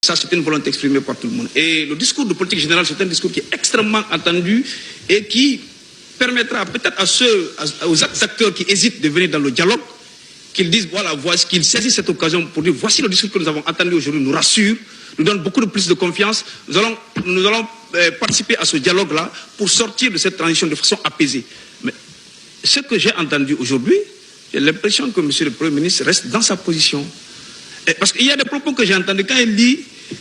Ça, c'est une volonté exprimée par tout le monde. Et le discours de politique générale, c'est un discours qui est extrêmement attendu et qui permettra peut-être aux acteurs qui hésitent de venir dans le dialogue, qu'ils disent, voilà, qu'ils saisissent cette occasion pour dire, voici le discours que nous avons entendu aujourd'hui, nous rassure, nous donne beaucoup de plus de confiance. Nous allons participer à ce dialogue-là pour sortir de cette transition de façon apaisée. Mais ce que j'ai entendu aujourd'hui, j'ai l'impression que M. le Premier ministre reste dans sa position. Parce qu'il y a des propos que j'ai entendus. Quand il dit,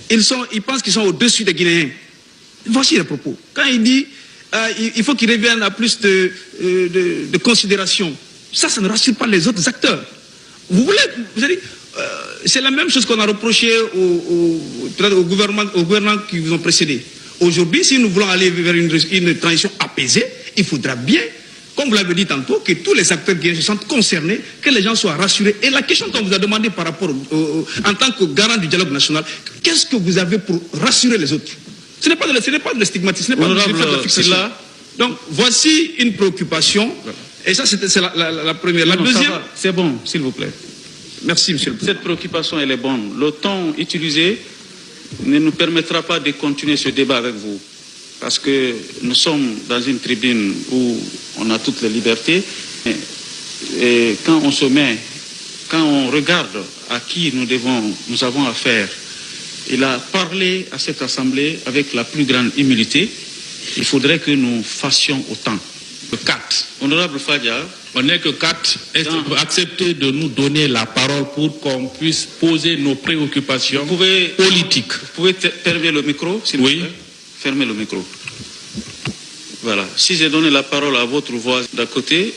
ils pensent qu'ils sont au-dessus des Guinéens. Voici les propos. Quand il dit, il faut qu'ils reviennent à plus de considération. Ça ne rassure pas les autres acteurs. Vous allez, c'est la même chose qu'on a reproché au gouvernement qui vous ont précédé. Aujourd'hui, si nous voulons aller vers une transition apaisée, il faudra bien, comme vous l'avez dit tantôt, que tous les acteurs guinéens se sentent concernés, que les gens soient rassurés. Et la question qu'on vous a demandé par rapport, en tant que garant du dialogue national, qu'est-ce que vous avez pour rassurer les autres? Ce n'est pas de le stigmatisme, ce n'est pas de la fixation. Donc, voici une préoccupation. Et ça, c'est la première. La deuxième... C'est bon, s'il vous plaît. Merci, Monsieur le Président. Cette préoccupation, elle est bonne. Le temps utilisé ne nous permettra pas de continuer ce débat avec vous. Parce que nous sommes dans une tribune où on a toutes les libertés. Et quand on regarde à qui nous avons affaire, il a parlé à cette Assemblée avec la plus grande humilité. Il faudrait que nous fassions autant. 4. Honorable Fadia, On n'est que 4. Acceptez de nous donner la parole pour qu'on puisse poser nos préoccupations politiques. Vous pouvez fermer le micro, s'il vous plaît. Fermez le micro. Voilà. Si j'ai donné la parole à votre voix d'à côté,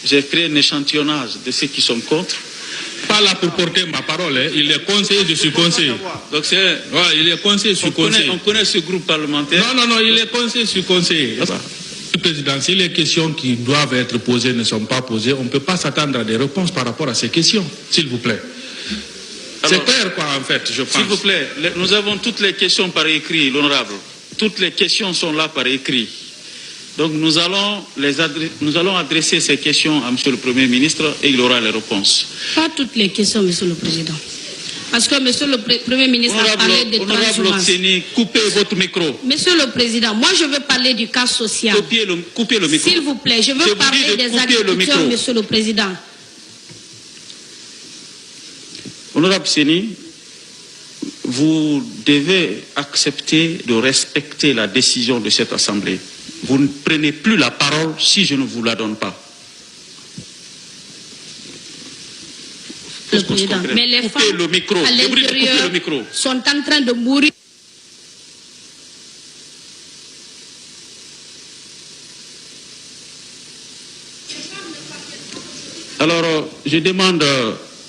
j'ai fait un échantillonnage de ceux qui sont contre. Pas là pour porter ma parole, hein. Il est conseiller, je suis conseiller. Donc il est conseiller, je suis conseiller. On connaît ce groupe parlementaire. Non, il est conseiller, je suis conseiller. Président, si les questions qui doivent être posées ne sont pas posées, on ne peut pas s'attendre à des réponses par rapport à ces questions, s'il vous plaît. C'est clair, quoi, en fait, je pense. S'il vous plaît, nous avons toutes les questions par écrit, l'honorable. Toutes les questions sont là par écrit. Donc nous allons adresser ces questions à M. le Premier ministre et il aura les réponses. Pas toutes les questions, M. le Président. Parce que M. le Premier ministre a parlé de transhumance. Honorable Okseni, coupez votre micro. Monsieur le Président, moi je veux parler du cas social. Coupez le micro. S'il vous plaît, je veux parler des agriculteurs, Monsieur le Président. Honorable Séni, vous devez accepter de respecter la décision de cette Assemblée. Vous ne prenez plus la parole si je ne vous la donne pas. Le Président. Mais les femmes à l'intérieur sont en train de mourir. Alors, je demande,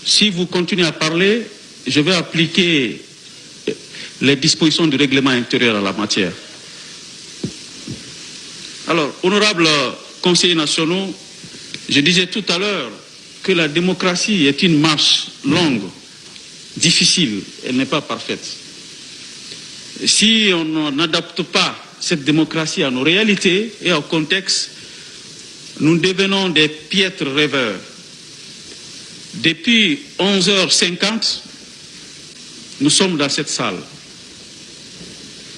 si vous continuez à parler, je vais appliquer les dispositions du règlement intérieur en la matière. Alors, honorables conseillers nationaux, je disais tout à l'heure que la démocratie est une marche longue, difficile, elle n'est pas parfaite. Si on n'adapte pas cette démocratie à nos réalités et au contexte, nous devenons des piètres rêveurs. Depuis 11h50, nous sommes dans cette salle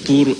pour